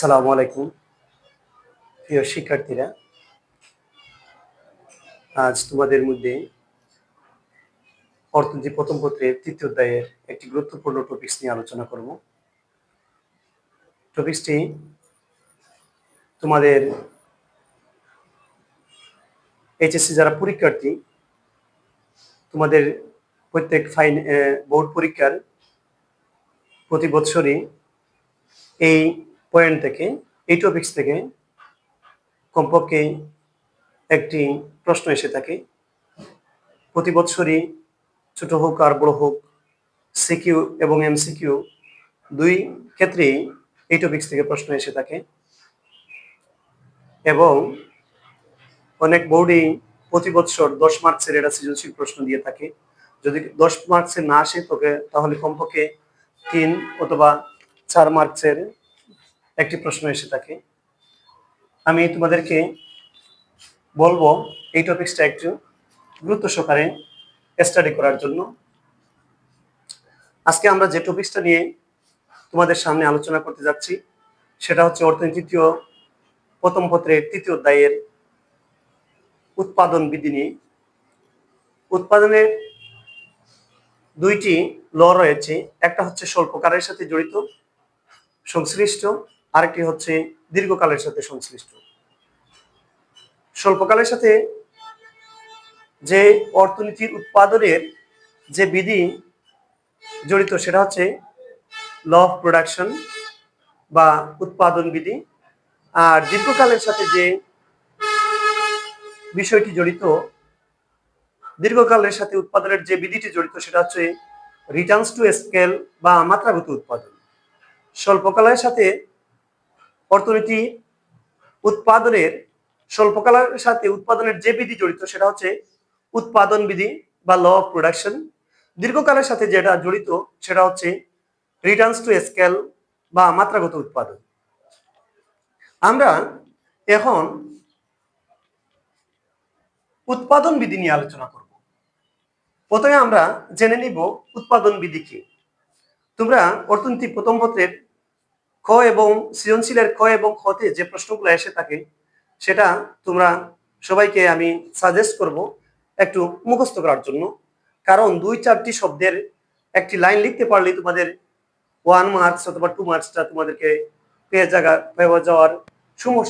আসসালামু আলাইকুম প্রিয় শিক্ষার্থীরা। আজ তোমাদের মধ্যে অর্থনীতি প্রথম পত্রের তৃতীয় অধ্যায়ের একটি গুরুত্বপূর্ণ টপিকস নিয়ে আলোচনা করব। টপিকসটি তোমাদের এইচএসসি যারা পরীক্ষার্থী, তোমাদের প্রত্যেক বোর্ড পরীক্ষার প্রতি বছরই এই পয়েন্ট থেকে, এই টপিকস থেকে কমপক্ষে একটি প্রশ্ন এসে থাকে। প্রতি বছরই ছোট হোক আর বড় হোক, সিকিউ এবং এমসিকিউ দুই ক্ষেত্রেই এই টপিকস থেকে প্রশ্ন এসে থাকে এবং অনেক বোর্ডেই প্রতি বছর 10 মার্কসের এটা সৃজনশীল প্রশ্ন দিয়ে থাকে। যদি 10 মার্কসের না আসে তাহলে কমপক্ষে 3 অথবা 4 মার্কসের একটি প্রশ্ন এসে থাকে। আমি তোমাদেরকে বলবো এই টপিকসটা একটু গুরুত্ব সহকারে স্টাডি করার জন্য। আজকে আমরা যে টপিকসটা নিয়ে তোমাদের সামনে আলোচনা করতে যাচ্ছি সেটা হচ্ছে অর্থনীতি প্রথম পত্রের তৃতীয় অধ্যায়ের উৎপাদন বিধি নিয়ে। উৎপাদনের দুইটি ল রয়েছে, একটা হচ্ছে স্বল্পকালের সাথে জড়িত সংশ্লিষ্ট, আরেকটি হচ্ছে দীর্ঘকালের সাথে সংশ্লিষ্ট। স্বল্পকালের সাথে যে অর্থনীতির উৎপাদনের যে বিধি জড়িত সেটা হচ্ছে ল অফ প্রোডাকশন বা উৎপাদন বিধি, আর দীর্ঘকালের সাথে যে বিষয়টি জড়িত, দীর্ঘকালের সাথে উৎপাদনের যে বিধিটি জড়িত সেটা হচ্ছে রিটার্নস টু স্কেল বা মাত্রাগত উৎপাদন। স্বল্পকালের সাথে অর্থনীতি স্বল্পকালের সাথে উৎপাদনের যে বিধি জড়িত সেটা হচ্ছে উৎপাদন বিধি বা ল অফ প্রোডাকশন। দীর্ঘকালের সাথে যেটা জড়িত সেটা হচ্ছে রিটার্নস টু স্কেল বা মাত্রাগত উৎপাদন। আমরা এখন উৎপাদন বিধি নিয়ে আলোচনা করব। প্রথমে আমরা জেনে নিব উৎপাদন বিধি কি। তোমরা অর্থনীতি প্রথম পত্রের খ এবং সৃজনশীলের খ এবং খতে যে প্রশ্নগুলো এসে থাকে সেটা তোমরা সবাইকে আমি সাজেস্ট করব একটু মুখস্থ করার জন্য, কারণ 2-4টি শব্দের একটি লাইন লিখতে পারলেই তোমাদের 1 মার্কস অথবা 2 মার্কসটা তোমাদেরকে পেয়ে যাওয়ার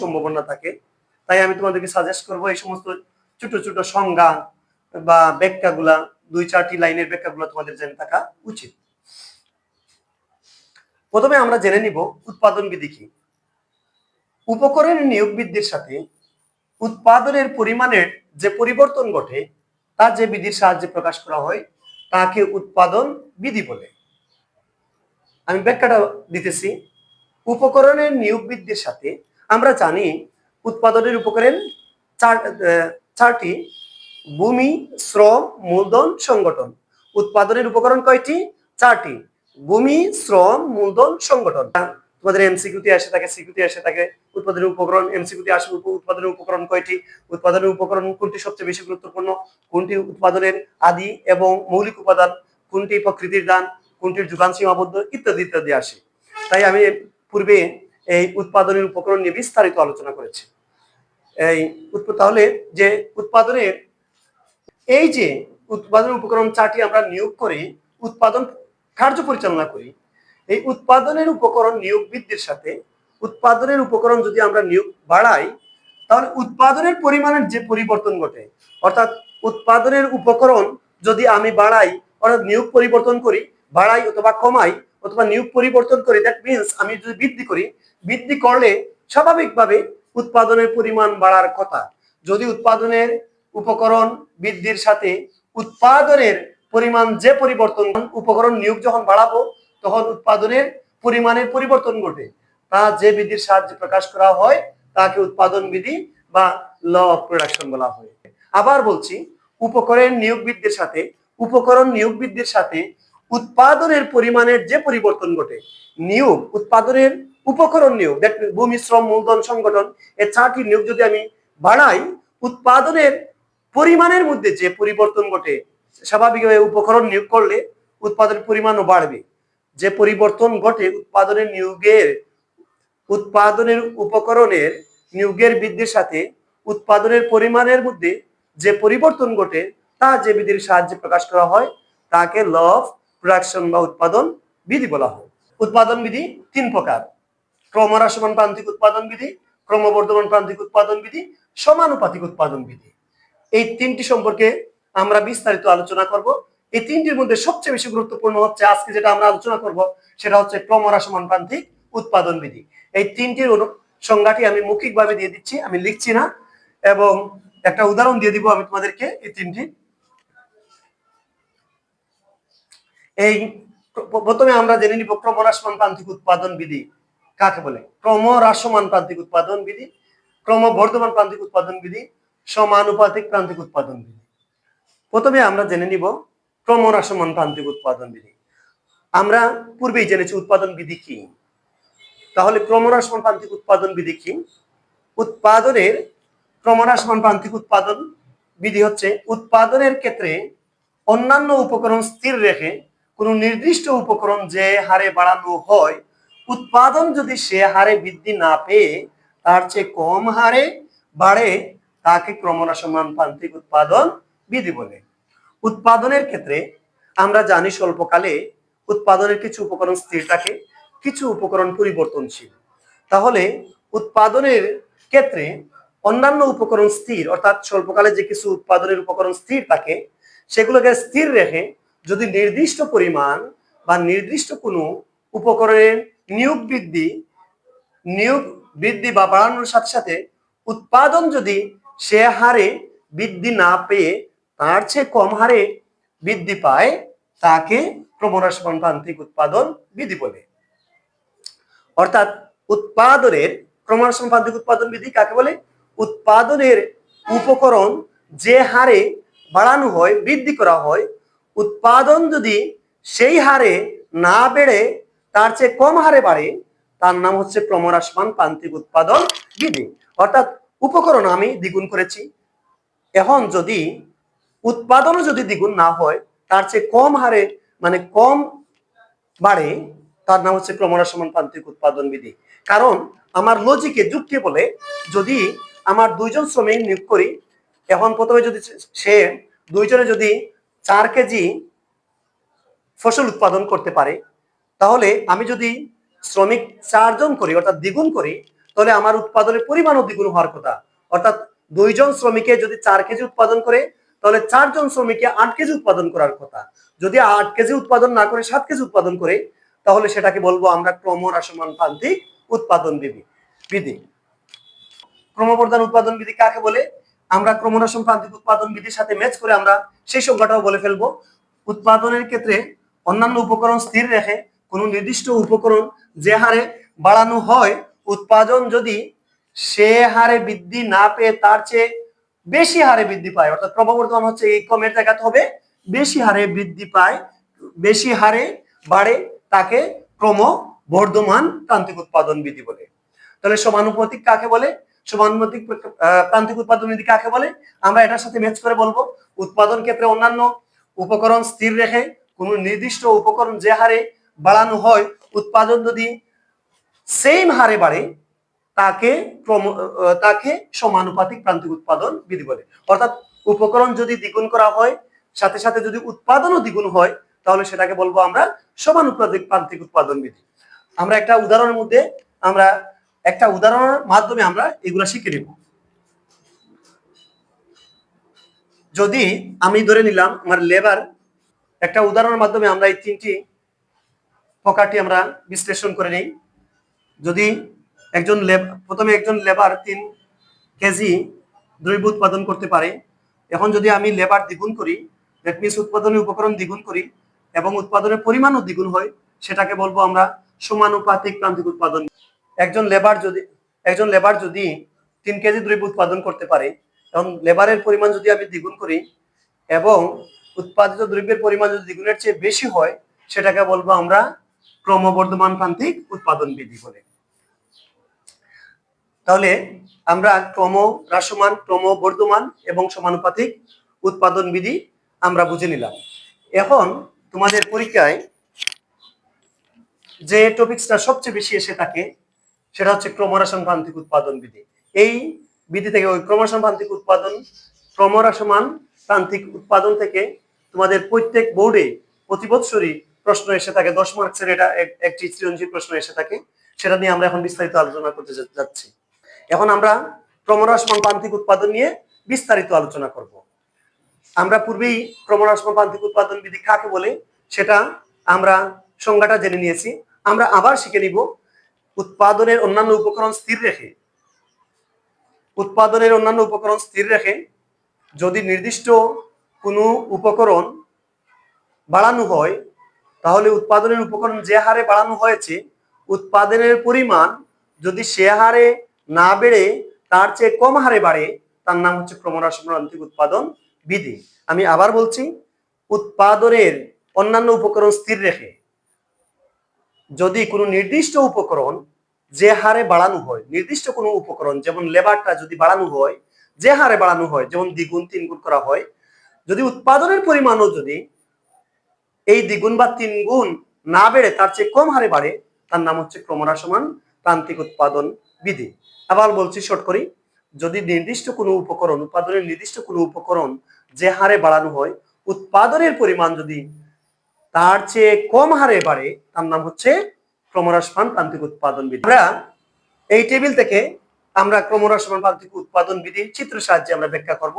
সম্ভাবনা থাকে। তাই আমি তোমাদেরকে সাজেস্ট করব এই সমস্ত ছোট ছোট সংজ্ঞা বা ব্যাখ্যাগুলা, 2-4টি লাইনের ব্যাখ্যাগুলো তোমাদের জেনে থাকা উচিত। প্রথমে আমরা জেনে নিব উৎপাদন বিধি কি। উপকরণের নিয়োগ বৃদ্ধির সাথে উৎপাদনের পরিমাণের যে পরিবর্তন ঘটে তা যে বিধির সাহায্যে প্রকাশ করা হয় তাকে উৎপাদন বিধি বলে। আমি ব্যাখ্যাটা দিতেছি। উপকরণের নিয়োগ বৃদ্ধির সাথে, আমরা জানি উৎপাদনের উপকরণ চারটি: ভূমি, শ্রম, মূলধন, সংগঠন। উৎপাদনের উপকরণ কয়টি? 4টি: ভূমি, শ্রম, মূলধন, সংগঠন। তোমাদের এমসিকিউতে আসে থাকে, সিকিউতে আসে থাকে উৎপাদনের উপকরণ। এমসিকিউতে আসে উৎপাদনের উপকরণ কয়টি, উৎপাদনের উপকরণ কোনটি সবচেয়ে বেশি গুরুত্বপূর্ণ, কোনটি উৎপাদনের আদি এবং মৌলিক উপাদান, কোনটি প্রকৃতির দান, কোনটির যোগান সীমাবদ্ধ, ইত্যাদি ইত্যাদি আসে। তাই আমি পূর্বে এই উৎপাদনের উপকরণ নিয়ে বিস্তারিত আলোচনা করেছি। তাহলে যে উৎপাদনের এই যে উৎপাদনের উপকরণ 4টি আমরা নিয়োগ করে উৎপাদন কার্য পরিচালনা করি, এই উৎপাদনের উপকরণ নিয়োগ বৃদ্ধির সাথে উৎপাদনের উপকরণ যদি আমরা নিয়োগ বাড়াই তাহলে উৎপাদনের পরিমাণের যে পরিবর্তন ঘটে, অর্থাৎ উৎপাদনের উপকরণ যদি আমি বাড়াই, অর্থাৎ নিয়োগ পরিবর্তন করি, বাড়াই অথবা কমাই অথবা নিয়োগ পরিবর্তন করি, দ্যাট মিনস আমি যদি বৃদ্ধি করি, বৃদ্ধি করলে স্বাভাবিকভাবে উৎপাদনের পরিমাণ বাড়ার কথা। যদি উৎপাদনের উপকরণ বৃদ্ধির সাথে উৎপাদনের পরিমাণ যে পরিবর্তন, উপকরণ নিয়োগ যখন বাড়াবো তখন উৎপাদনের পরিমাণের পরিবর্তন ঘটে, তা যে বিধির সাহায্যে প্রকাশ করা হয় তাকে উৎপাদন বিধি বা ল অফ প্রোডাকশন বলা হয়। আবার বলছি, উপকরণ নিয়োগ বৃদ্ধির সাথে উৎপাদনের পরিমাণের যে পরিবর্তন ঘটে, নিয়োগ উৎপাদনের উপকরণ নিয়োগ, ভূমি, শ্রম, মূলধন, সংগঠন, এই 4টি নিয়োগ যদি আমি বাড়াই, উৎপাদনের পরিমাণের মধ্যে যে পরিবর্তন ঘটে, স্বাভাবিকভাবে উপকরণ নিয়োগ করলে উৎপাদনের পরিমাণও বাড়বে। যে পরিবর্তন ঘটে উৎপাদনের নিয়োগের উৎপাদনের উপকরণের নিয়োগের বৃদ্ধির সাথে উৎপাদনের পরিমাণের মধ্যে যে পরিবর্তন ঘটে তা যে বিধির সাহায্যে প্রকাশ করা হয় তাকে ল অফ প্রোডাকশন বা উৎপাদন বিধি বলা হয়। উৎপাদন বিধি তিন প্রকার: ক্রমহ্রাসমান প্রান্তিক উৎপাদন বিধি, ক্রমবর্ধমান প্রান্তিক উৎপাদন বিধি, সমানুপাতিক উৎপাদন বিধি। এই তিনটি সম্পর্কে আমরা বিস্তারিত আলোচনা করব। এই তিনটির মধ্যে সবচেয়ে বেশি গুরুত্বপূর্ণ হচ্ছে আজকে যেটা আমরা আলোচনা করব সেটা হচ্ছে ক্রমহ্রাসমান প্রান্তিক উৎপাদন বিধি। এই তিনটির সংজ্ঞাটি আমি মৌখিকভাবে দিয়ে দিচ্ছি, আমি লিখছি না, এবং একটা উদাহরণ দিয়ে দিব আমি তোমাদেরকে। এই তিনটি, এই প্রথমে আমরা জেনে নিব ক্রমহ্রাসমান প্রান্তিক উৎপাদন বিধি কাকে বলে। ক্রমহ্রাসমান প্রান্তিক উৎপাদন বিধি, ক্রমবর্ধমান প্রান্তিক উৎপাদন বিধি, সমানুপাতিক প্রান্তিক উৎপাদন বিধি। প্রথমে আমরা জেনে নিব ক্রমহ্রাসমান প্রান্তিক উৎপাদন বিধি। আমরা পূর্বেই জেনেছি উৎপাদন বিধি কি, তাহলে ক্রমহ্রাসমান প্রান্তিক উৎপাদন বিধি কি? উৎপাদনের ক্রমহ্রাসমান প্রান্তিক উৎপাদন বিধি হচ্ছে উৎপাদনের ক্ষেত্রে অন্যান্য উপকরণ স্থির রেখে কোন নির্দিষ্ট উপকরণ যে হারে বাড়ানো হয়, উৎপাদন যদি সে হারে বৃদ্ধি না পেয়ে তার চেয়ে কম হারে বাড়ে তাকে ক্রমহ্রাসমান প্রান্তিক উৎপাদন বিধি বলে। উৎপাদনের ক্ষেত্রে আমরা জানি স্বল্পকালে উৎপাদনের কিছু উপকরণ স্থির থাকে, কিছু উপকরণ পরিবর্তনশীল। তাহলে উৎপাদনের ক্ষেত্রে অন্যান্য উপকরণ স্থির, অর্থাৎ স্বল্পকালে যে কিছু উৎপাদনের উপকরণ স্থির থাকে সেগুলোকে স্থির রেখে যদি নির্দিষ্ট পরিমাণ বা নির্দিষ্ট কোনো উপকরণের নিয়োগ বৃদ্ধি বা বাড়ানোর সাথে সাথে উৎপাদন যদি সে হারে বৃদ্ধি না পেয়ে তার চেয়ে কম হারে বৃদ্ধি পায় তাকে ক্রমহ্রাসমান প্রান্তিক উৎপাদন বিধি বলে। অর্থাৎ উৎপাদনের ক্রমহ্রাসমান প্রান্তিক উৎপাদন বিধি কাকে বলে? উৎপাদনের উপকরণ যে হারে বাড়ানো হয়, বৃদ্ধি করা হয়, উৎপাদন যদি সেই হারে না বেড়ে তার চেয়ে কম হারে বাড়ে তার নাম হচ্ছে ক্রমহ্রাসমান প্রান্তিক উৎপাদন বিধি। অর্থাৎ উপকরণ আমি দ্বিগুণ করেছি, এখন যদি উৎপাদনও যদি দ্বিগুণ না হয় তার চেয়ে কম হারে মানে কম বাড়ে তার নাম হচ্ছে ক্রমহ্রাসমান প্রান্তিক উৎপাদন বিধি। কারণ আমার লজিকে যুক্তি বলে যদি আমার দুইজন শ্রমিক নিয়োগ করি, এখন প্রথমে যদি সে দুইজনে যদি 4 কেজি ফসল উৎপাদন করতে পারে, তাহলে আমি যদি শ্রমিক 4 জন করি অর্থাৎ দ্বিগুণ করি, তাহলে আমার উৎপাদনের পরিমাণও দ্বিগুণ হওয়ার কথা। অর্থাৎ দুইজন শ্রমিকে যদি 4 কেজি উৎপাদন করে তাহলে 4 জন শ্রমিকে 8 কেজি উৎপাদন করার কথা। যদি 8 কেজি উৎপাদন না করে 7 কেজি উৎপাদন করে তাহলে সেটাকে বলবো আমরা ক্রমহ্রাসমান প্রান্তিক উৎপাদন বিধি। ক্রমবর্ধমান উৎপাদন বিধি কাকে বলে? আমরা ক্রমহ্রাসমান প্রান্তিক উৎপাদন বিধির সাথে ম্যাচ করে আমরা সেই সংজ্ঞাটাও বলে ফেলবো। উৎপাদনের ক্ষেত্রে অন্যান্য উপকরণ স্থির রেখে কোন নির্দিষ্ট উপকরণ যে হারে বাড়ানো হয়, উৎপাদন যদি সে হারে বৃদ্ধি না পেয়ে তার চেয়ে বেশি হারে বৃদ্ধি পায়, অর্থাৎ ক্রমবর্ধমান হচ্ছে এই কমের জায়গাতে হবে বেশি হারে বৃদ্ধি পায়, বেশি হারে বাড়ে, তাকে ক্রমবর্ধমান প্রান্তিক উৎপাদন বিধি বলে। তাহলে সমানুপাতিক কাকে বলে? সমানুপাতিক প্রান্তিক উৎপাদন বিধি কাকে বলে? আমরা এটার সাথে ম্যাচ করে বলবো উৎপাদন ক্ষেত্রে অন্যান্য উপকরণ স্থির রেখে কোন নির্দিষ্ট উপকরণ যে হারে বাড়ানো হয়, উৎপাদন যদি সেম হারে বাড়ে তাকে সমানুপাতিক প্রান্তিক উৎপাদন বিধি বলে। অর্থাৎ উপকরণ যদি দ্বিগুণ করা হয় সাথে সাথে যদি উৎপাদনও দ্বিগুণ হয় তাহলে সেটাকে বলবো আমরা সমানুপাতিক প্রান্তিক উৎপাদন বিধি। আমরা একটা উদাহরণের মাধ্যমে আমরা এগুলা শিখে নিব। যদি আমি ধরে নিলাম আমার লেবার, একটা উদাহরণের মাধ্যমে আমরা এই তিনটি প্রকারটি আমরা বিশ্লেষণ করে নিই। যদি প্রথমে একজন লেবার 3 কেজি দ্রব্য উৎপাদন করতে পারে, এখন যদি আমি লেবার দ্বিগুণ করি, দ্যাট মিনস উৎপাদনের উপকরণ দ্বিগুণ করি এবং উৎপাদনের পরিমাণও দ্বিগুণ হয়, সেটাকে বলবো আমরা সমানুপাতিক প্রান্তিক উৎপাদন। একজন লেবার যদি 3 কেজি দ্রব্য উৎপাদন করতে পারে, এবং লেবারের পরিমাণ যদি আমি দ্বিগুণ করি এবং উৎপাদিত দ্রব্যের পরিমাণ যদি দ্বিগুণের চেয়ে বেশি হয়, সেটাকে বলবো আমরা ক্রমবর্ধমান প্রান্তিক উৎপাদন বিধি বলে। তাহলে আমরা ক্রমহ্রাসমান, ক্রমবর্ধমান এবং সমানুপাতিক উৎপাদন বিধি আমরা বুঝে নিলাম। এখন তোমাদের পরীক্ষায় যে টপিকসটা সবচেয়ে বেশি এসে থাকে সেটা হচ্ছে ক্রমহ্রাসমান প্রান্তিক উৎপাদন বিধি। এই বিধি থেকে ওই ক্রমহ্রাসমান প্রান্তিক উৎপাদন থেকে তোমাদের প্রত্যেক বোর্ডে প্রতি বছরই প্রশ্ন এসে থাকে, 10 মার্কসের এটা একটি সৃজনশীল প্রশ্ন এসে থাকে। সেটা নিয়ে আমরা এখন বিস্তারিত আলোচনা করতে যাচ্ছি। এখন আমরা ক্রমহ্রাসমান প্রান্তিক উৎপাদন নিয়ে বিস্তারিত আলোচনা করব। আমরা পূর্বেই ক্রমহ্রাসমান প্রান্তিক উৎপাদন বিধি কাকে বলে সেটা আমরা সংজ্ঞাটা জেনে নিয়েছি। আমরা আবার শিখে নিব উৎপাদনের অন্যান্য উপকরণ স্থির রেখে যদি নির্দিষ্ট কোনো উপকরণ বাড়ানো হয়, তাহলে উৎপাদনের উপকরণ যে হারে বাড়ানো হয়েছে উৎপাদনের পরিমাণ যদি সে হারে না বেড়ে তার চেয়ে কম হারে বাড়ে, তার নাম হচ্ছে ক্রমহ্রাসমান প্রান্তিক উৎপাদন বিধি। আমি আবার বলছি, উৎপাদনের অন্যান্য উপকরণ স্থির রেখে যদি কোনো নির্দিষ্ট উপকরণ যে হারে বাড়ানো হয়, নির্দিষ্ট কোনো উপকরণ যেমন লেবারটা যদি বাড়ানো হয়, যে হারে বাড়ানো হয়, যেমন দ্বিগুণ তিনগুণ করা হয়, যদি উৎপাদনের পরিমাণও যদি এই দ্বিগুণ বা তিনগুণ না বেড়ে তার চেয়ে কম হারে বাড়ে, তার নাম হচ্ছে ক্রমহ্রাসমান প্রান্তিক উৎপাদন বিধি। আবার বলছি শর্ট করি, যদি নির্দিষ্ট কোনো উপকরণ, উৎপাদনের নির্দিষ্ট কোনো উপকরণ যে হারে বাড়ানো হয়, উৎপাদনের পরিমাণ যদি তার চেয়ে কম হারে বাড়ে, তার নাম হচ্ছে ক্রমহ্রাসমান প্রান্তিক উৎপাদন বিধি। আমরা এই টেবিল থেকে আমরা ক্রমহ্রাসমান প্রান্তিক উৎপাদন বিধির চিত্র সাহায্যে আমরা ব্যাখ্যা করব।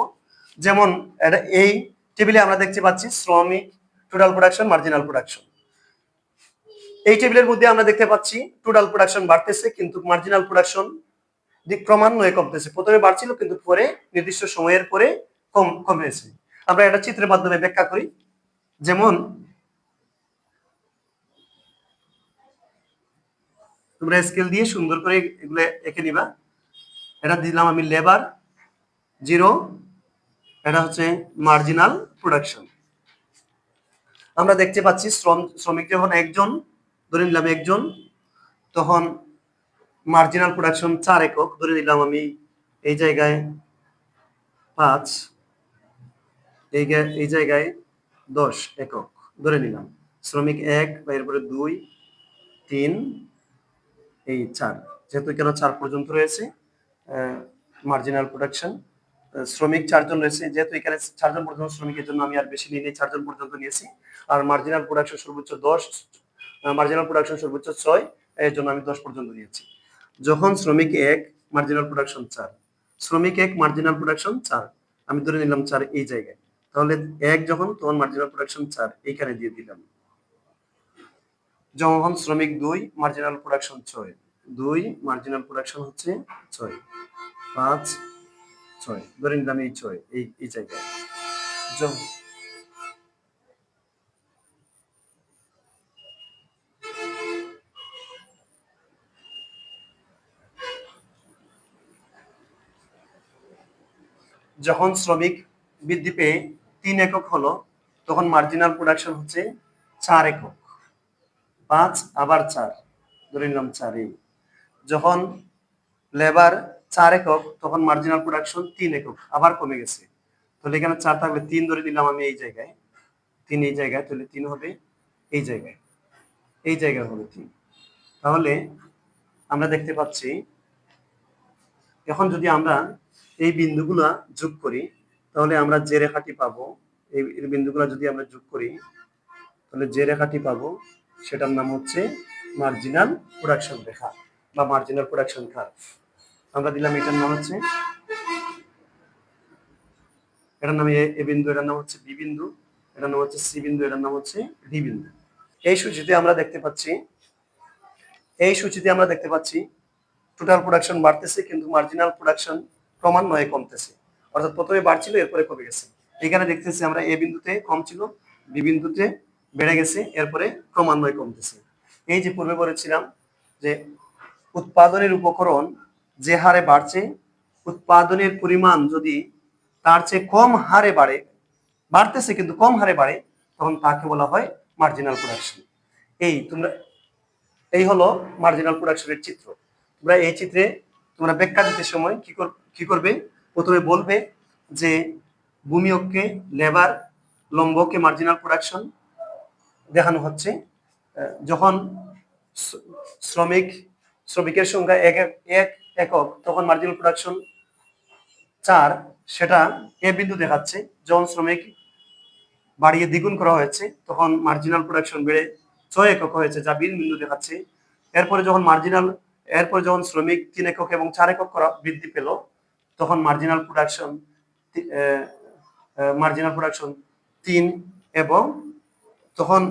যেমন এই টেবিলে আমরা দেখতে পাচ্ছি শ্রমিক, টোটাল প্রোডাকশন, মার্জিনাল প্রোডাকশন। এই টেবিলের মধ্যে আমরা দেখতে পাচ্ছি টোটাল প্রোডাকশন বাড়তেছে কিন্তু মার্জিনাল প্রোডাকশন ক্রমান্বয়ে কমতেছে। প্রথমে বাড়ছিল কিন্তু পরে নির্দিষ্ট সময়ের পরে কমেছে। আমরা এটা চিত্রের মাধ্যমে ব্যাখ্যা করি। যেমন তোমরা স্কেল দিয়ে সুন্দর করে এগুলো এঁকে নিবা। এটা দিলাম আমি লেবার 0, এটা হচ্ছে মার্জিনাল প্রোডাকশন। আমরা দেখতে পাচ্ছি শ্রমিক যখন একজন, ধরে নিলাম একজন, তখন মার্জিনাল প্রোডাকশন 4 একক, ধরে নিলাম আমি এই জায়গায় 5, এই জায়গায় 10 একক ধরে নিলাম। শ্রমিক 1 বা এরপরে 2, 3, এই 4, যেহেতু কেন 4 পর্যন্ত রয়েছে মার্জিনাল প্রোডাকশন। শ্রমিক 4 জন রয়েছে, যেহেতু এখানে 4 জন পর্যন্ত শ্রমিকের জন্য আমি আর বেশি নিয়ে 4 জন পর্যন্ত নিয়েছি। আর মার্জিনাল প্রোডাকশন সর্বোচ্চ 10, মার্জিনাল প্রোডাকশন সর্বোচ্চ 6, এর জন্য আমি 10 পর্যন্ত নিয়েছি। যখন শ্রমিক 1, মার্জিনাল প্রোডাকশন 4, শ্রমিক 1, মার্জিনাল প্রোডাকশন 4, আমি ধরে নিলাম 4 এই জায়গায়, তাহলে 1 যখন, তখন মার্জিনাল প্রোডাকশন 4 এইখানে দিয়ে দিলাম। যখন শ্রমিক 2, মার্জিনাল প্রোডাকশন 6, 2 মার্জিনাল প্রোডাকশন হচ্ছে 6, 5, 6 ধরে নিলাম এই 6 এই জায়গায়। যখন শ্রমিক বৃদ্ধি পেয়ে 3 একক হলো, তখন মার্জিনাল প্রোডাকশন হচ্ছে 4 একক, 5 আবার 4 ধরে নিলাম 4। যখন লেবার 4 একক, তখন মার্জিনাল প্রোডাকশন 3 একক, আবার কমে গেছে। তাহলে এখানে 4 থাকলে 3 ধরে নিলাম আমি এই জায়গায়, 3 এই জায়গায়, তাহলে 3 হবে এই জায়গায়, এই জায়গায় হবে 3। তাহলে আমরা দেখতে পাচ্ছি এখন যদি আমরা এই বিন্দুগুলা যোগ করি, তাহলে আমরা যে রেখাটি পাবো, এই বিন্দুগুলা যদি আমরা যোগ করি, তাহলে যে রেখাটি পাবো সেটার নাম হচ্ছে মার্জিনাল প্রোডাকশন রেখা বা মার্জিনাল প্রোডাকশন কার্ভ। আমরা দিলাম এটার নাম হচ্ছে, এটার নাম এ বিন্দু, এটার নাম হচ্ছে বি বিন্দু, এটার নাম হচ্ছে সি বিন্দু, এটার নাম হচ্ছে ডি বিন্দু। এই সূচিতে আমরা দেখতে পাচ্ছি টোটাল প্রোডাকশন বাড়তেছে কিন্তু মার্জিনাল প্রোডাকশন ক্রমান্বয়ে কমতেছে। অর্থাৎ প্রথমে বাড়ছিল, এরপরে কমে গেছে। এখানে দেখতেছি আমরা এ বিন্দুতে কম ছিল, বি বিন্দুতে বেড়ে গেছে, এরপরে ক্রমান্বয়ে কমতেছে। এই যে পূর্বে বলেছিলাম যে উৎপাদনের উপকরণ যে হারে বাড়ছে, উৎপাদনের পরিমাণ যদি তার চেয়ে কম হারে বাড়তেছে কিন্তু কম হারে বাড়ে, তখন তাকে বলা হয় মার্জিনাল প্রোডাকশন। এই হলো মার্জিনাল প্রোডাকশনের চিত্র। তোমরা এই চিত্রে তোমরা ব্যাখ্যা দিতে সময় কি করবে, প্রথমে বলবে যে ভূমি অক্ষে লেবার, লম্বকে মার্জিনাল প্রোডাকশন দেখানো হচ্ছে। যখন শ্রমিক শ্রমিকের সংখ্যা এক একক, তখন মার্জিনাল প্রোডাকশন 4, সেটা এ বিন্দু দেখাচ্ছে। যখন শ্রমিক বাড়িয়ে দ্বিগুণ করা হয়েছে তখন মার্জিনাল প্রোডাকশন বেড়ে 6 একক হয়েছে, যা বি বিন্দু দেখাচ্ছে। এরপরে যখন শ্রমিক 3 একক এবং 4 একক করা বৃদ্ধি পেল, তখন মার্জিনাল প্রোডাকশন 3, এবং তখন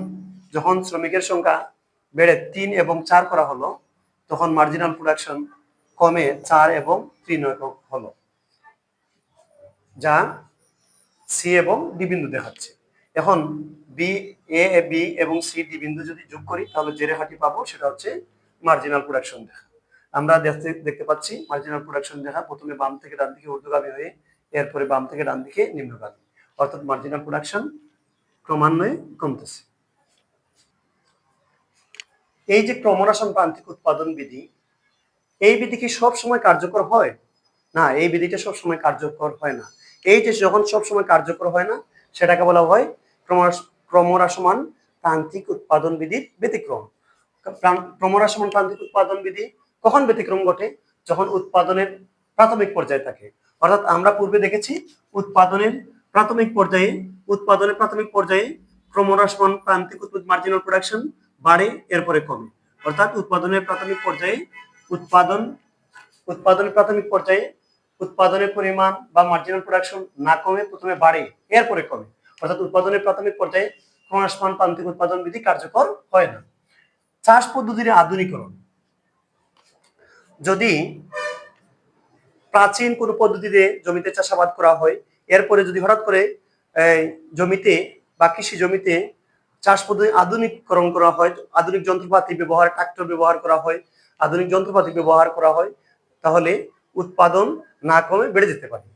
যখন শ্রমিকের সংখ্যা বেড়ে 3 এবং 4 করা হলো, তখন মার্জিনাল প্রোডাকশন কমে 4 এবং 3 একক হলো, যা সি এবং ডি বিন্দু দেখাচ্ছে। এখন বি এবং সি ডি বিন্দু যদি যোগ করি তাহলে যে রেখাটি পাবো সেটা হচ্ছে মার্জিনাল প্রোডাকশন রেখা। আমরা দেখতে পাচ্ছি মার্জিনাল প্রোডাকশন রেখা প্রথমে বাম থেকে ডান দিকে ঊর্ধ্বগামী হয়ে এরপরে বাম থেকে ডান দিকে নিম্নগামী, অর্থাৎ মার্জিনাল প্রোডাকশন ক্রমান্বয়ে কমতেছে। এই যে ক্রমহ্রাসমান প্রান্তিক উৎপাদন বিধি, এই বিধি কি সব সময় কার্যকর হয়? না, এই বিধিটা সব সময় কার্যকর হয় না। এই যে যখন সব সময় কার্যকর হয় না, সেটাকে বলা হয় ক্রমহ্রাসমান প্রান্তিক উৎপাদন বিধির ব্যতিক্রম। ক্রমহ্রাসমান প্রান্তিক উৎপাদন বিধি কখন ব্যতিক্রম ঘটে? যখন উৎপাদনের প্রাথমিক পর্যায়ে থাকে। অর্থাৎ আমরা পূর্বে দেখেছি উৎপাদনের প্রাথমিক পর্যায়ে ক্রমহ্রাসমান প্রান্তিক মার্জিনাল প্রোডাকশন বাড়ে, এরপরে কমে। অর্থাৎ উৎপাদনের প্রাথমিক পর্যায়ে উৎপাদনের পরিমাণ বা মার্জিনাল প্রোডাকশন না কমে প্রথমে বাড়ে, এরপরে কমে। অর্থাৎ উৎপাদনের প্রাথমিক পর্যায়ে ক্রমহ্রাসমান প্রান্তিক উৎপাদন বিধি কার্যকর হয় না। চাষ পদ্ধতির আধুনিকরণ, যদি প্রাচীন কোন পদ্ধতিতে জমিতে চাষাবাদ করা হয়, এরপরে যদি হঠাৎ করে জমিতে বা কৃষি জমিতে চাষ পদ্ধতি আধুনিকরণ করা হয়, আধুনিক যন্ত্রপাতি ব্যবহার, ট্রাক্টর ব্যবহার করা হয়, আধুনিক যন্ত্রপাতি ব্যবহার করা হয়, তাহলে উৎপাদন না কমে বেড়ে যেতে পারে।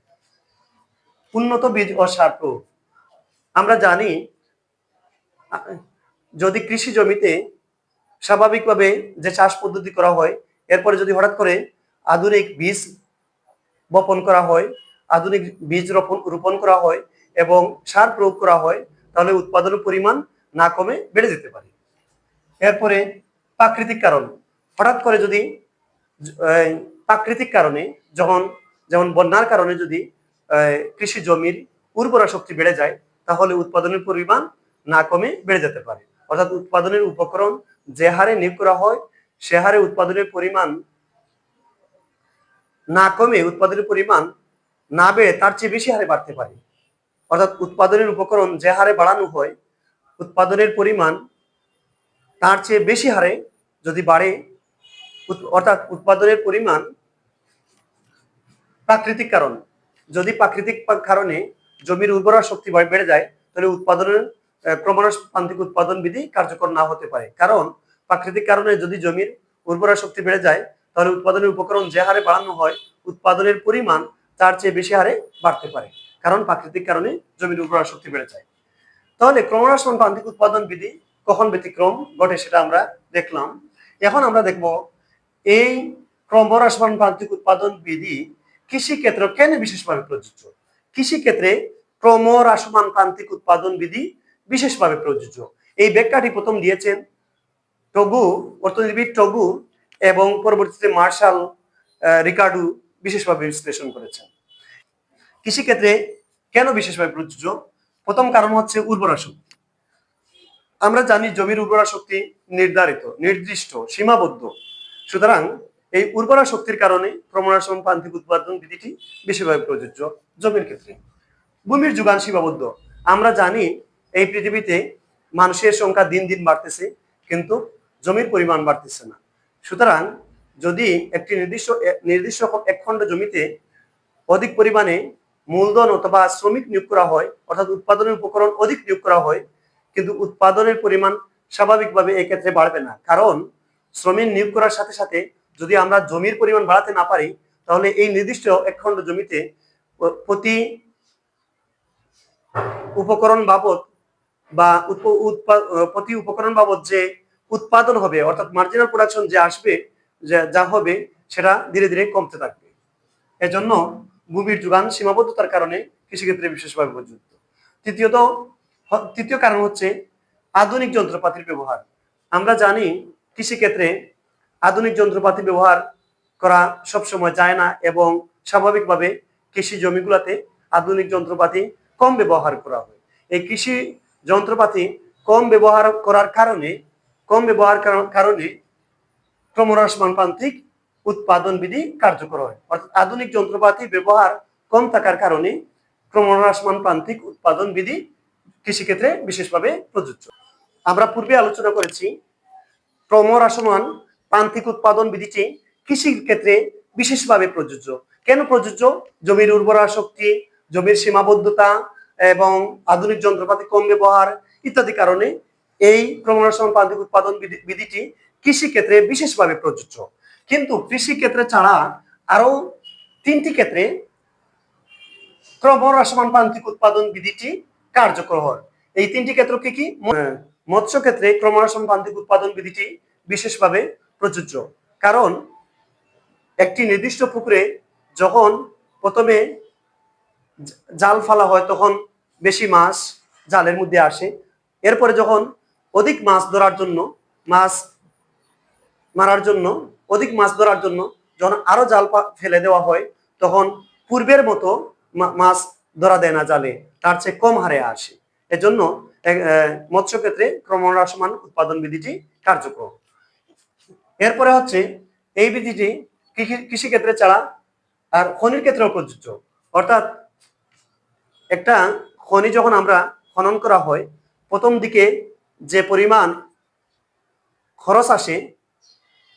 উন্নত বীজ ও সার প্রয়োগ, আমরা জানি যদি কৃষি জমিতে স্বাভাবিকভাবে যে চাষ পদ্ধতি করা হয়, এরপরে যদি হঠাৎ করে আধুনিক বীজ বপন করা হয়, আধুনিক বীজ রোপণ করা হয় এবং সার প্রয়োগ করা হয়, তাহলে উৎপাদনের পরিমাণ না কমে বেড়ে যেতে পারে। এরপরে প্রাকৃতিক কারণ, হঠাৎ করে যদি প্রাকৃতিক কারণে যেমন বন্যার কারণে যদি কৃষি জমির উর্বরা শক্তি বেড়ে যায়, তাহলে উৎপাদনের পরিমাণ না কমে বেড়ে যেতে পারে। অর্থাৎ উৎপাদনের উপকরণ যে হারে নিয়োগ করা হয়, সে হারে উৎপাদনের পরিমাণ না কমে উৎপাদনের পরিমাণ না বেড়ে তার চেয়ে বেশি হারে বাড়তে পারে। অর্থাৎ উৎপাদনের উপকরণ যে হারে বাড়ানো হয়, উৎপাদনের পরিমাণ তার চেয়ে বেশি হারে যদি বাড়ে, অর্থাৎ উৎপাদনের পরিমাণ প্রাকৃতিক কারণে জমির উর্বরা শক্তি বেড়ে যায়, তাহলে উৎপাদনের ক্রমহ্রাসমান প্রান্তিক উৎপাদন বিধি কার্যকর না হতে পারে। কারণ প্রাকৃতিক কারণে যদি জমির উর্বরা শক্তি বেড়ে যায়, তাহলে উৎপাদনের উপকরণ যে হারে বাড়ানো হয়, উৎপাদনের পরিমাণ তার চেয়ে বেশি হারে বাড়তে পারে, কারণ প্রাকৃতিক কারণে জমির উর্বরা শক্তি বেড়ে যায়। তাহলে ক্রমহ্রাসমান প্রান্তিক উৎপাদন বিধি কখন ব্যতিক্রম ঘটে সেটা আমরা দেখলাম। এখন আমরা দেখব এই ক্রমহ্রাসমান প্রান্তিক উৎপাদন বিধি কৃষি ক্ষেত্রে কেন বিশেষভাবে প্রযোজ্য। কৃষি ক্ষেত্রে ক্রমহ্রাসমান প্রান্তিক উৎপাদন বিধি বিশেষভাবে প্রযোজ্য। এই ব্যাখ্যাটি প্রথম দিয়েছেন অর্থনীতিবিদ টগু, এবং পরবর্তীতে মার্শাল রিকার্ডো বিশেষভাবে বিশ্লেষণ করেছেন। কৃষিক্ষেত্রে কেন বিশেষভাবে প্রযোজ্য? প্রথম কারণ হচ্ছে উর্বরা শক্তি। আমরা জানি জমির উর্বরা শক্তি নির্দিষ্ট, সীমাবদ্ধ। সুতরাং এই উর্বরা শক্তির কারণে ক্রমহ্রাসমান প্রান্তিক উৎপাদন বিধিটি বিশেষভাবে প্রযোজ্য জমির ক্ষেত্রে। ভূমির যোগান সীমাবদ্ধ, আমরা জানি এই পৃথিবীতে মানুষের সংখ্যা দিন দিন বাড়তেছে, কিন্তু জমির পরিমাণ বাড়তেছে না। সুতরাং যদি একটি নির্দিষ্ট এক খণ্ড জমিতে অধিক পরিমাণে মূলধন অথবা শ্রমিক নিয়োগ করা হয়, অর্থাৎ উৎপাদনের উপকরণ অধিক নিয়োগ করা হয়, কিন্তু উৎপাদনের পরিমাণ স্বাভাবিকভাবে এই ক্ষেত্রে বাড়বে না। কারণ শ্রমিক নিয়োগ করার সাথে সাথে যদি আমরা জমির পরিমাণ বাড়াতে না পারি, তাহলে এই নির্দিষ্ট এক খণ্ড জমিতে প্রতি উপকরণ বাবদ যে উৎপাদন হবে, অর্থাৎ মার্জিনাল প্রোডাকশন যে আসবে, যা হবে, সেটা ধীরে ধীরে কমতে থাকবে। এজন্য ভূমির যোগান সীমাবদ্ধতার কারণে কৃষিক্ষেত্রে বিশেষভাবে প্রযোজ্য। তৃতীয় কারণ হচ্ছে আধুনিক যন্ত্রপাতির ব্যবহার। আমরা জানি কৃষিক্ষেত্রে আধুনিক যন্ত্রপাতি ব্যবহার করা সবসময় যায় না এবং স্বাভাবিকভাবে কৃষি জমিগুলোতে আধুনিক যন্ত্রপাতি কম ব্যবহার করা হয়। এই কৃষি যন্ত্রপাতি কম ব্যবহার করার কারণে ক্রমহ্রাসমান প্রান্তিক উৎপাদন বিধি কার্যকর হয়। অর্থাৎ আধুনিক যন্ত্রপাতি ব্যবহার কম থাকার কারণে ক্রমহ্রাসমান প্রান্তিক উৎপাদন বিধি কৃষিক্ষেত্রে বিশেষভাবে প্রযোজ্য। আমরা পূর্বে আলোচনা করেছি ক্রমহ্রাসমান প্রান্তিক উৎপাদন বিধিটি কৃষির ক্ষেত্রে বিশেষভাবে প্রযোজ্য। কেন প্রযোজ্য? জমির উর্বরা শক্তি, জমির সীমাবদ্ধতা এবং আধুনিক যন্ত্রপাতি কম ব্যবহার ইত্যাদি কারণে এই ক্রমহ্রাসমান প্রান্তিক উৎপাদন বিধিটি কৃষি ক্ষেত্রে বিশেষভাবে প্রযোজ্য। কিন্তু কৃষি ক্ষেত্রে ছাড়া আরো 3টি ক্ষেত্রে ক্রমহ্রাসমান প্রান্তিক উৎপাদন বিধিটি কার্যকর হয়। এই 3টি ক্ষেত্র কি কি? মৎস্য ক্ষেত্রে ক্রমহ্রাসমান প্রান্তিক উৎপাদন বিধিটি বিশেষভাবে প্রযোজ্য, কারণ একটি নির্দিষ্ট পুকুরে যখন প্রথমে জাল ফেলা হয় তখন বেশি মাছ জালের মধ্যে আসে। এরপরে যখন অধিক মাছ ধরার জন্য যখন আরো জাল ফেলে দেওয়া হয় তখন পূর্বের মতো মাছ ধরা দেয় না জালে, তার চেয়ে কম হারে আসে। এজন্য মৎস্য ক্ষেত্রে ক্রমহ্রাসমান উৎপাদন বিধিটি কার্যকর। এরপরে হচ্ছে এই বিধিটি কৃষি ক্ষেত্রে ছাড়া আর খনির ক্ষেত্রেও প্রযোজ্য। অর্থাৎ একটা খনি যখন আমরা খনন করা হয়, প্রথম দিকে যে পরিমাণ খরচ আসে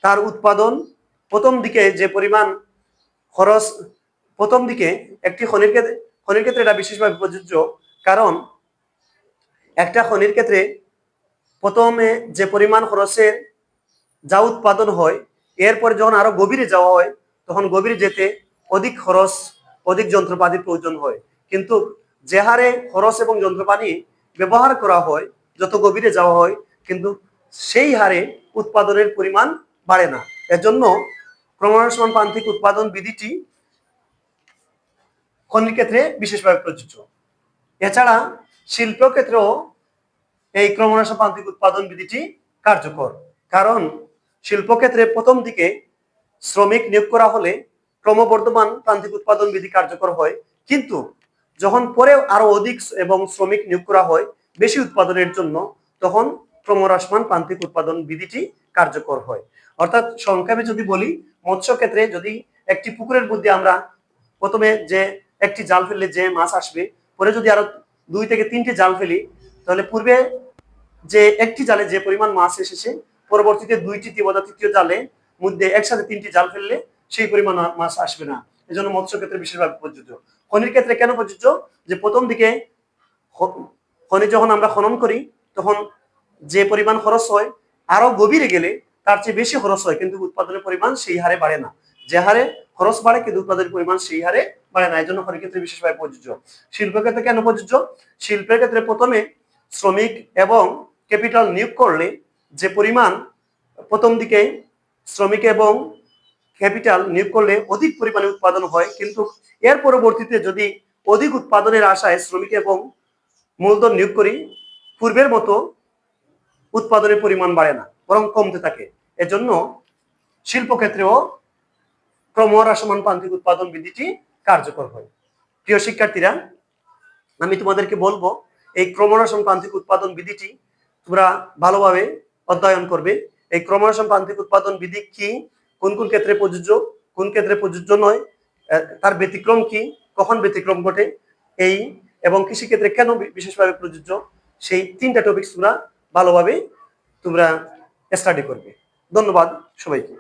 তার উৎপাদন একটি খনির ক্ষেত্রে এটা বিশেষভাবে প্রযোজ্য, কারণ একটা খনির ক্ষেত্রে প্রথমে যে পরিমাণ খরচের যা উৎপাদন হয়, এরপরে যখন আরো গভীরে যাওয়া হয় তখন গভীরে যেতে অধিক খরচ, অধিক যন্ত্রপাতির প্রয়োজন হয়। কিন্তু যে হারে খরচ এবং যন্ত্রপাতি ব্যবহার করা হয়, যত গভীরে যাওয়া হয়, কিন্তু সেই হারে উৎপাদনের পরিমাণ বাড়ে না। এজন্য ক্রমহ্রাসমান প্রান্তিক উৎপাদন বিধিটি খনির ক্ষেত্রে বিশেষভাবে প্রযোজ্য। এছাড়া শিল্প ক্ষেত্রেও এই ক্রমহ্রাসমান প্রান্তিক উৎপাদন বিধিটি কার্যকর, কারণ শিল্পক্ষেত্রে প্রথম দিকে শ্রমিক নিয়োগ করা হলে ক্রমবর্ধমান প্রান্তিক উৎপাদন বিধি কার্যকর হয়, কিন্তু যখন পরে আরো অধিক এবং শ্রমিক নিয়োগ করা হয় বেশি উৎপাদনের জন্য, তখন ক্রমহ্রাসমান প্রান্তিক উৎপাদন বিধিটি কার্যকর হয়। অর্থাৎ সংক্ষেপে যদি বলি, মৎস্য ক্ষেত্রে যদি একটি পুকুরের মধ্যে আমরা প্রথমে যে একটি জাল ফেললে যে মাছ আসবে, পরে যদি আরো 2 থেকে 3টি জাল ফেলি, তাহলে পূর্বে যে একটি জালে যে পরিমাণ মাছ এসেছে, পরবর্তীতে 2টি বা 3য় জালে মধ্যে একসাথে 3টি জাল ফেললে সেই পরিমাণ মাছ আসবে না। এজন্য মৎস্য ক্ষেত্রে বিশেষভাবে প্রযোজ্য। খনির ক্ষেত্রে কেন প্রযোজ্য? যে প্রথম দিকে খনি যখন আমরা খনন করি তখন যে পরিমাণ খরচ হয়, আরো গভীরে গেলে তার চেয়ে বেশি খরচ হয়, কিন্তু উৎপাদনের পরিমাণ সেই হারে বাড়ে না। যে হারে খরচ বাড়ে কিন্তু উৎপাদনের পরিমাণ সেই হারে বাড়ে না। এই জন্য খনির ক্ষেত্রে বিশেষভাবে প্রযোজ্য। শিল্প ক্ষেত্রে কেন প্রযোজ্য? শিল্পের ক্ষেত্রে প্রথমে শ্রমিক এবং ক্যাপিটাল নিয়োগ করলে যে পরিমাণ প্রথম দিকে শ্রমিক এবং ক্যাপিটাল নিয়োগ করলে অধিক পরিমাণে উৎপাদন হয়, কিন্তু এর পরবর্তীতে যদি অধিক উৎপাদনের আশায় শ্রমিক এবং মূলধন নিয়োগ করি, পূর্বের মতো উৎপাদনের পরিমাণ বাড়ে না, বরং কমতে থাকে। এজন্য শিল্পক্ষেত্রেও ক্রমহ্রাসমান প্রান্তিক উৎপাদন বিধিটি কার্যকর হয়। প্রিয় শিক্ষার্থীরা, আমি তোমাদেরকে বলবো এই ক্রমহ্রাসমান প্রান্তিক উৎপাদন বিধিটি তোমরা ভালোভাবে অধ্যয়ন করবে। এই ক্রমহ্রাসমান প্রান্তিক উৎপাদন বিধি কি, কোন কোন ক্ষেত্রে প্রযোজ্য, কোন ক্ষেত্রে প্রযোজ্য নয়, তার ব্যতিক্রম কি, কখন ব্যতিক্রম ঘটে, এই এবং কৃষিক্ষেত্রে কেন বিশেষভাবে প্রযোজ্য, সেই 3টা টপিক তোমরা ভালোভাবে স্টাডি করবে। ধন্যবাদ সবাইকে।